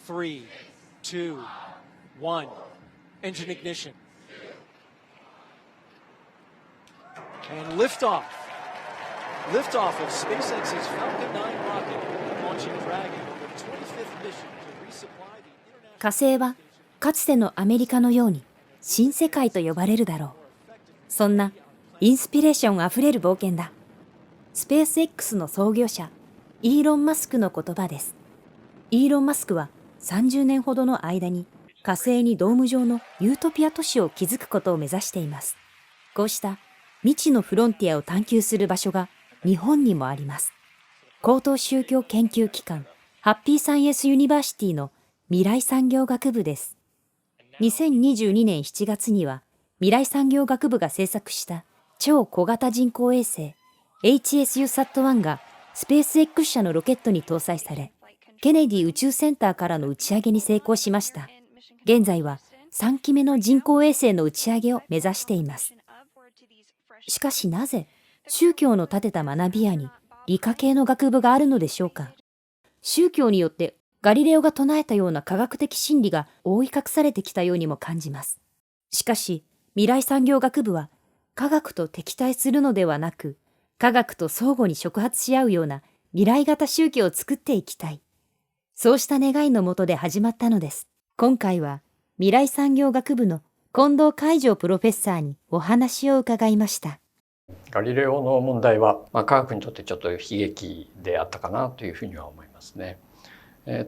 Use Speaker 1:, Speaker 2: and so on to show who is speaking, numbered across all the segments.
Speaker 1: 3, 2, 1. Engine ignition. And liftoff. Liftoff of SpaceX's Falcon 9 rocket, launching Dragon on the 25th mission to resupply the international...
Speaker 2: 火星はかつてのアメリカのように新世界と呼ばれるだろう。そんなインスピレーションあふれる冒険だ。スペース X の創業者、イーロン・マスクの言葉です。イーロン・マスクは30年ほどの間に火星にドーム状のユートピア都市を築くことを目指しています。こうした未知のフロンティアを探求する場所が日本にもあります。高等宗教研究機関、ハッピーサイエンスユニバーシティの未来産業学部です。2022年7月には未来産業学部が制作した超小型人工衛星 HSUSAT-1 がスペース X 社のロケットに搭載され、ケネディ宇宙センターからの打ち上げに成功しました。現在は3機目の人工衛星の打ち上げを目指しています。しかしなぜ宗教の立てた学び屋に理科系の学部があるのでしょうか。宗教によってガリレオが唱えたような科学的真理が覆い隠されてきたようにも感じます。しかし未来産業学部は科学と敵対するのではなく、科学と相互に触発し合うような未来型宗教を作っていきたい。そうした願いのもとで始まったのです。今回は未来産業学部の近藤海城プロフェッサーにお話を伺いました。
Speaker 3: ガリレオの問題は、科学にとってちょっと悲劇であったかなというふうには思いますね。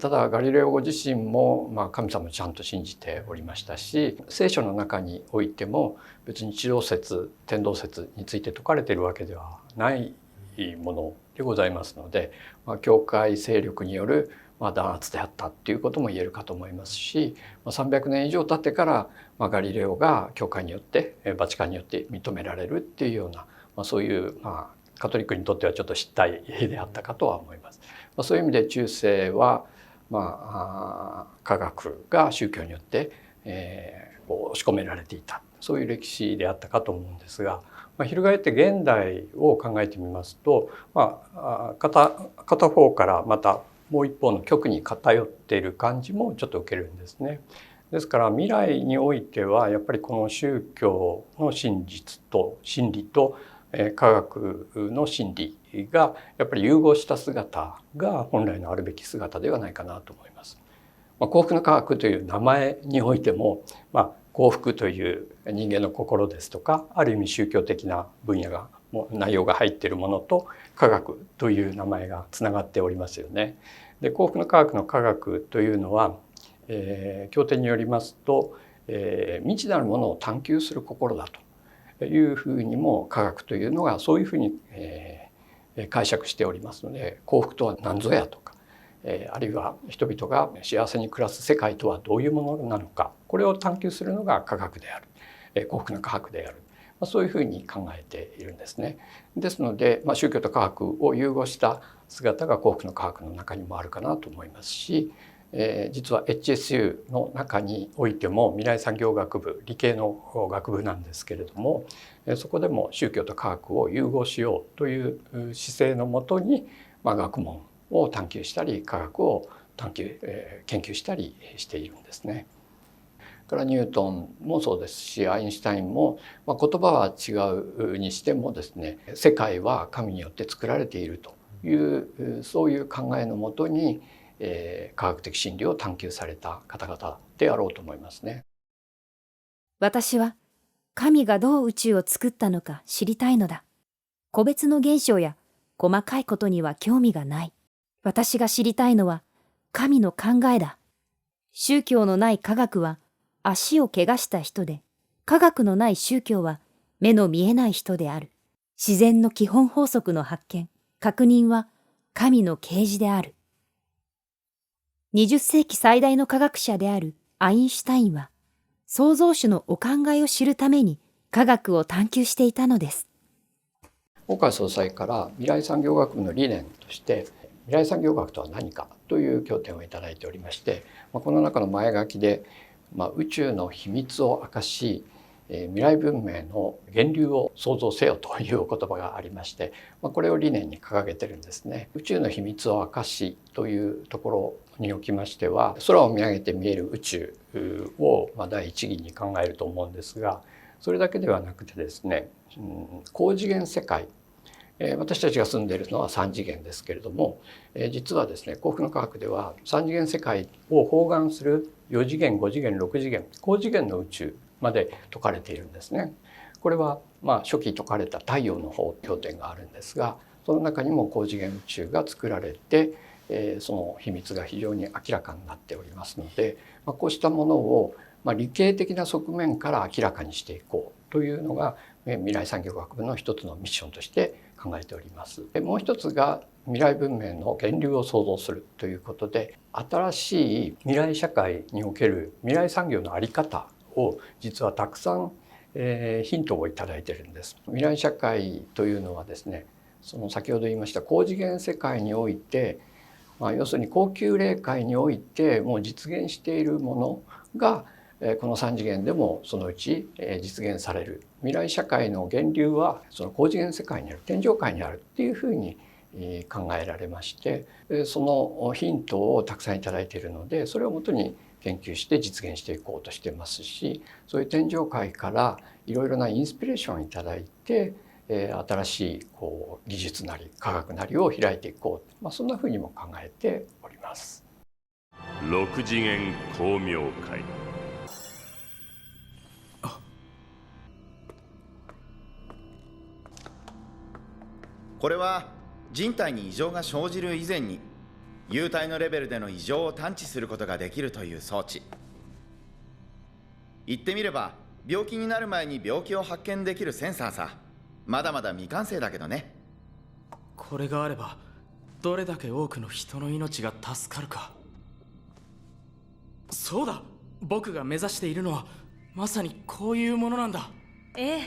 Speaker 3: ただガリレオご自身も、神様をちゃんと信じておりましたし、聖書の中においても別に地動説天動説について説かれているわけではないものでございますので、教会勢力による弾圧であったということも言えるかと思いますし、300年以上経ってから、ガリレオが教会によってバチカンによって認められるっていうような、そういう、カトリックにとってはちょっと失態であったかとは思います。そういう意味で中世は、科学が宗教によって、押し込められていた、そういう歴史であったかと思うんですが、翻って現代を考えてみますと、片方からまたもう一方の極に偏っている感じもちょっと受けるんですね。ですから未来においてはやっぱりこの宗教の真実と真理と科学の真理がやっぱり融合した姿が本来のあるべき姿ではないかなと思います。幸福の科学という名前においても、幸福という人間の心ですとか、ある意味宗教的な分野が内容が入っているものと科学という名前がつながっておりますよね。で、幸福の科学の科学というのは、経典によりますと、未知なるものを探求する心だというふうにも科学というのがそういうふうに、解釈しておりますので、幸福とは何ぞやとか、あるいは人々が幸せに暮らす世界とはどういうものなのか、これを探求するのが科学である、幸福の科学である、そういうふうに考えているんですね。ですので、宗教と科学を融合した姿が幸福の科学の中にもあるかなと思いますし、実は HSU の中においても未来産業学部、理系の学部なんですけれども、そこでも宗教と科学を融合しようという姿勢のもとに、学問を探求したり科学を研究したりしているんですね。からニュートンもそうですし、アインシュタインも、言葉は違うにしてもですね、世界は神によって作られているというそういう考えのもとに、科学的真理を探求された方々であろうと思いますね。
Speaker 2: 私は神がどう宇宙を作ったのか知りたいのだ。個別の現象や細かいことには興味がない。私が知りたいのは神の考えだ。宗教のない科学は足を怪我した人で、科学のない宗教は目の見えない人である。自然の基本法則の発見、確認は神の啓示である。20世紀最大の科学者であるアインシュタインは、創造主のお考えを知るために科学を探求していたのです。
Speaker 3: 大川総裁から未来産業学部の理念として未来産業学とは何かという教典をいただいておりまして、この中の前書きで、宇宙の秘密を明かし未来文明の源流を創造せよというお言葉がありまして、これを理念に掲げてるんですね。宇宙の秘密を明かしというところにおきましては、空を見上げて見える宇宙を第一義に考えると思うんですが、それだけではなくてですね、高次元世界、私たちが住んでいるのは3次元ですけれども、実はですね、幸福の科学では3次元世界を包含する4次元、5次元、6次元、高次元の宇宙まで説かれているんですね。これは初期説かれた太陽の法経典があるんですが、その中にも高次元宇宙が作られて、その秘密が非常に明らかになっておりますので、こうしたものを理系的な側面から明らかにしていこうというのが未来産業学部の一つのミッションとして考えております。もう一つが未来文明の源流を創造するということで、新しい未来社会における未来産業の在り方を実はたくさんヒントをいただいているんです。未来社会というのはですね、その先ほど言いました高次元世界において、要するに高級霊界においてもう実現しているものがこの3次元でもそのうち実現される。未来社会の源流はその高次元世界にある、天上界にあるっていうふうに考えられまして、そのヒントをたくさんいただいているので、それをもとに研究して実現していこうとしてますし、そういう天上界からいろいろなインスピレーションをいただいて、新しい技術なり科学なりを開いていこう、そんなふうにも考えております。
Speaker 4: 6次元光明会。
Speaker 5: これは人体に異常が生じる以前に幽体のレベルでの異常を探知することができるという装置。言ってみれば病気になる前に病気を発見できるセンサーさ。まだまだ未完成だけどね。
Speaker 6: これがあればどれだけ多くの人の命が助かるか。そうだ、僕が目指しているのはまさにこういうものなんだ。
Speaker 7: ええ、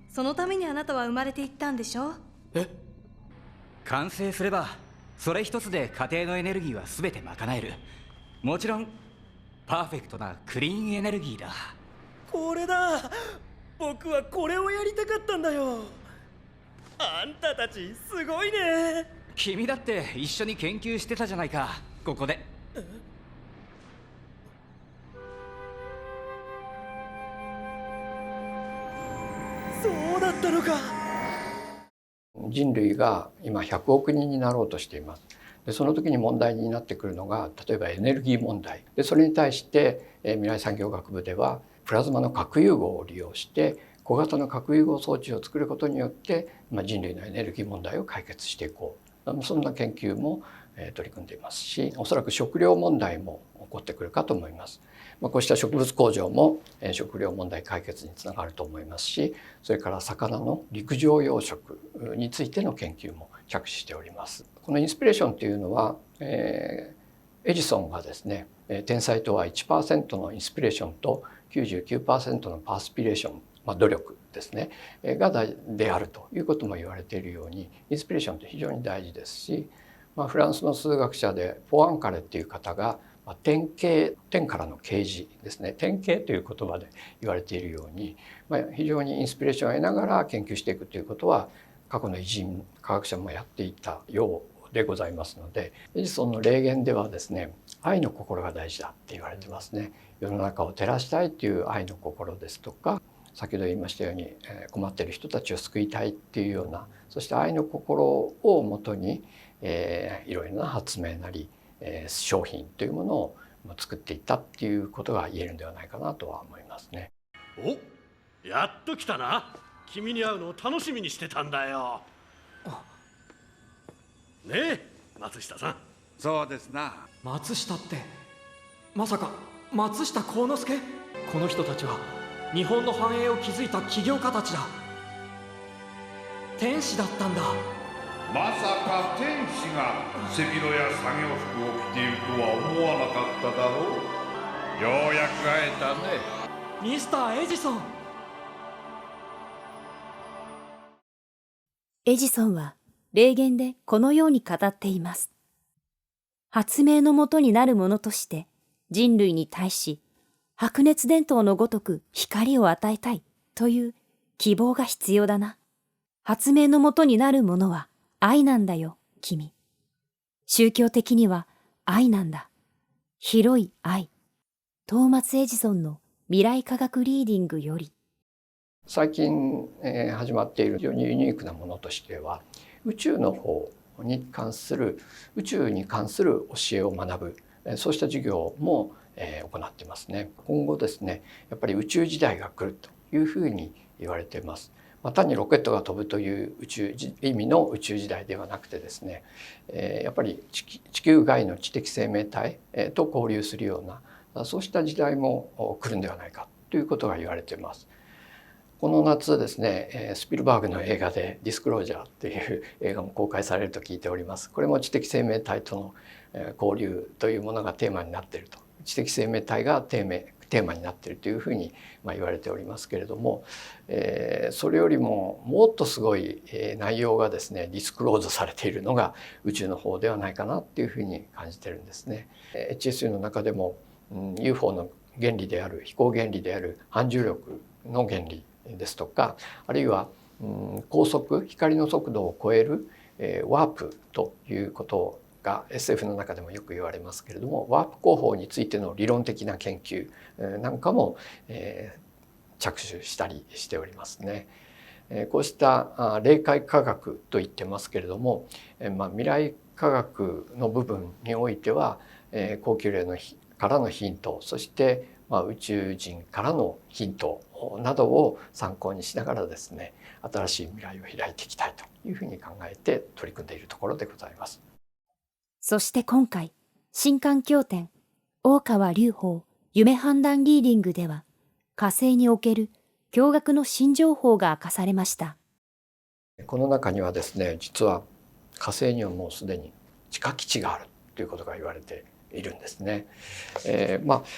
Speaker 7: そのためにあなたは生まれていったんでしょ。
Speaker 6: え？
Speaker 8: 完成すればそれ一つで家庭のエネルギーは全て賄える。もちろんパーフェクトなクリーンエネルギーだ。
Speaker 6: これだ、僕はこれをやりたかったんだよ。あんたたちすごいね。
Speaker 8: 君だって一緒に研究してたじゃないか、ここで。
Speaker 6: そうだったのか。
Speaker 3: 人類が今100億人になろうとしています。でその時に問題になってくるのが例えばエネルギー問題で、それに対して未来産業学部ではプラズマの核融合を利用して小型の核融合装置を作ることによって人類のエネルギー問題を解決していこう、そんな研究も取り組んでいますし、おそらく食料問題も起こってくるかと思います。こうした植物工場も食料問題解決につながると思いますし、それから魚の陸上養殖についての研究も着手しております。このインスピレーションというのは、エジソンがですね、天才とは 1% のインスピレーションと 99% のパースピレーション、努力ですねであるということも言われているように、インスピレーションって非常に大事ですし、フランスの数学者でポアンカレっていう方が典型、天からの啓示ですね、典型という言葉で言われているように、非常にインスピレーションを得ながら研究していくということは過去の偉人科学者もやっていたようでございますので、エジソンの霊言ではですね、愛の心が大事だって言われてますね。世の中を照らしたいという愛の心ですとか、先ほど言いましたように困っている人たちを救いたいっていうような、そして愛の心をもとにいろいろな発明なり商品というものを作っていったっていうことが言えるんではないかなとは思いますね。
Speaker 9: お、やっと来たな。君に会うのを楽しみにしてたんだよ。ねえ、松下さん。
Speaker 10: そうですな。
Speaker 6: 松下ってまさか松下幸之助？この人たちは日本の繁栄を築いた起業家たちだ。天使だったんだ。
Speaker 10: まさか天使が背広や作業服を着ているとは思わなかっただろう。ようやく会えたね。
Speaker 6: ミスターエジソン。
Speaker 2: エジソンは霊言でこのように語っています。発明のもとになるものとして人類に対し白熱電灯のごとく光を与えたいという希望が必要だな。発明のもとになるものは愛なんだよ、君。宗教的には愛なんだ。広い愛、トーマス・エジソンの未来科学リーディングより。
Speaker 3: 最近、始まっている非常にユニークなものとしては、宇宙の方に関する宇宙に関する教えを学ぶ、そうした授業も、行っていますね。今後ですね、やっぱり宇宙時代が来るというふうに言われています。単にロケットが飛ぶという意味の宇宙時代ではなくてですね、やっぱり地球外の知的生命体と交流するような、そうした時代も来るんではないかということが言われています。この夏ですね、スピルバーグの映画で「ディスクロージャー」という映画も公開されると聞いております。これも知的生命体との交流というものがテーマになっていると、知的生命体がテーマになっているというふうに言われておりますけれども、それよりももっとすごい内容がですねディスクローズされているのが宇宙の方ではないかなっていうふうに感じてるんですね。HSU の中でも UFO の原理である飛行原理である反重力の原理ですとか、あるいは光速、光の速度を超えるワープということが SF の中でもよく言われますけれども、ワープ工法についての理論的な研究なんかも着手したりしておりますね。こうした霊界科学と言ってますけれども、未来科学の部分においては高級霊からのヒント、そして宇宙人からのヒントなどを参考にしながらですね、新しい未来を開いていきたいというふうに考えて取り組んでいるところでございます。
Speaker 2: そして今回、新環境展大川隆法夢判断リーディングでは、火星における驚愕の新情報が明かされました。
Speaker 3: この中にはですね、実は火星にはもうすでに地下基地があるということが言われているんですね。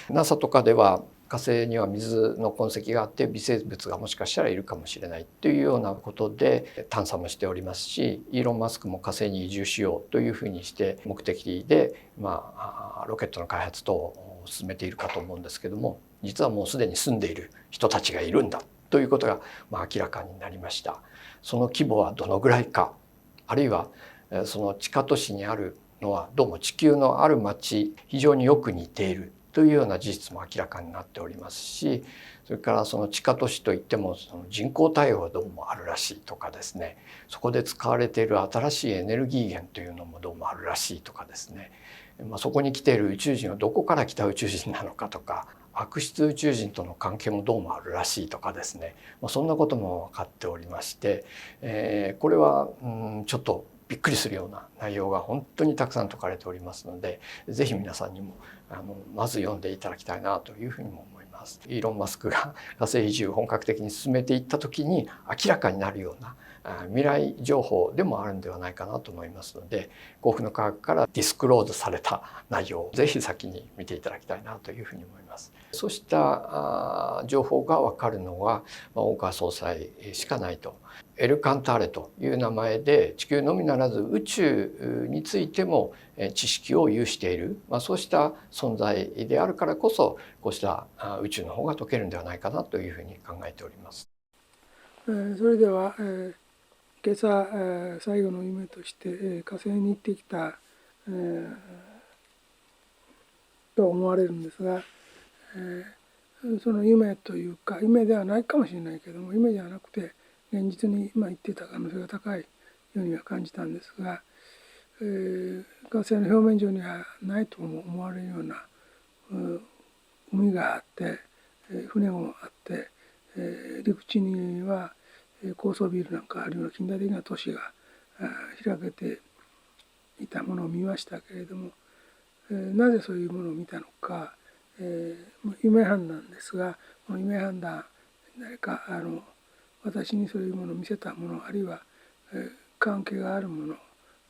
Speaker 3: NASA とかでは火星には水の痕跡があって微生物がもしかしたらいるかもしれないというようなことで探査もしておりますし、イーロン・マスクも火星に移住しようというふうにして目的で、ロケットの開発等を進めているかと思うんですけども、実はもうすでに住んでいる人たちがいるんだということが明らかになりました。その規模はどのぐらいか、あるいはその地下都市にあるのはどうも地球のある町非常によく似ているというような事実も明らかになっておりますし、それからその地下都市といってもその人工太陽がどうもあるらしいとかですね、そこで使われている新しいエネルギー源というのもどうもあるらしいとかですね、そこに来ている宇宙人はどこから来た宇宙人なのかとか、悪質宇宙人との関係もどうもあるらしいとかですね、そんなことも分かっておりまして、これはちょっとびっくりするような内容が本当にたくさん説かれておりますので、ぜひ皆さんにもまず読んでいただきたいなというふうにも思います。イーロン・マスクが火星移住を本格的に進めていった時に明らかになるような未来情報でもあるんではないかなと思いますので、幸福の科学からディスクローズされた内容をぜひ先に見ていただきたいなというふうに思います。そうした情報が分かるのは大川総裁しかないと。エル・カンターレという名前で地球のみならず宇宙についても知識を有している、そうした存在であるからこそ、こうした宇宙の方が解けるんではないかなというふうに考えております。
Speaker 11: それでは今朝最後の夢として火星に行ってきたと思われるんですが、その夢というか夢ではないかもしれないけども、夢ではなくて現実に今言っていた可能性が高いようには感じたんですが、火星の表面上にはないと思われるような海があって船もあって、陸地には高層ビルなんかあるような近代的な都市が開けていたものを見ましたけれども、なぜそういうものを見たのか、夢判断ですが、この夢判断、誰か私にそういうものを見せたもの、あるいは関係があるもの、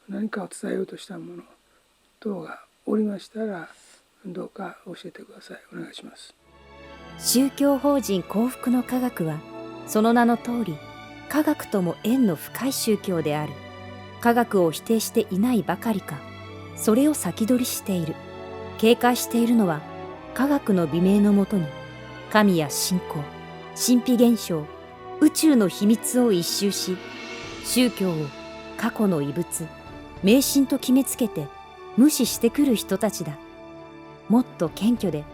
Speaker 11: 何かを伝えようとしたもの等がおりましたら、どうか教えてください。お願いします。
Speaker 2: 宗教法人幸福の科学は、その名の通り科学とも縁の深い宗教である。科学を否定していないばかりか、それを先取りしている、警戒しているのは、科学の美名のもとに神や信仰、神秘現象、宇宙の秘密を一周し、宗教を過去の遺物、迷信と決めつけて無視してくる人たちだ。もっと謙虚で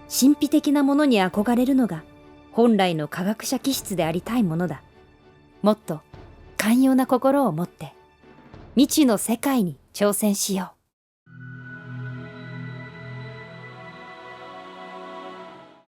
Speaker 2: 神秘的なものに憧れるのが本来の科学者気質でありたいものだ。もっと寛容な心を持って未知の世界に挑戦しよう。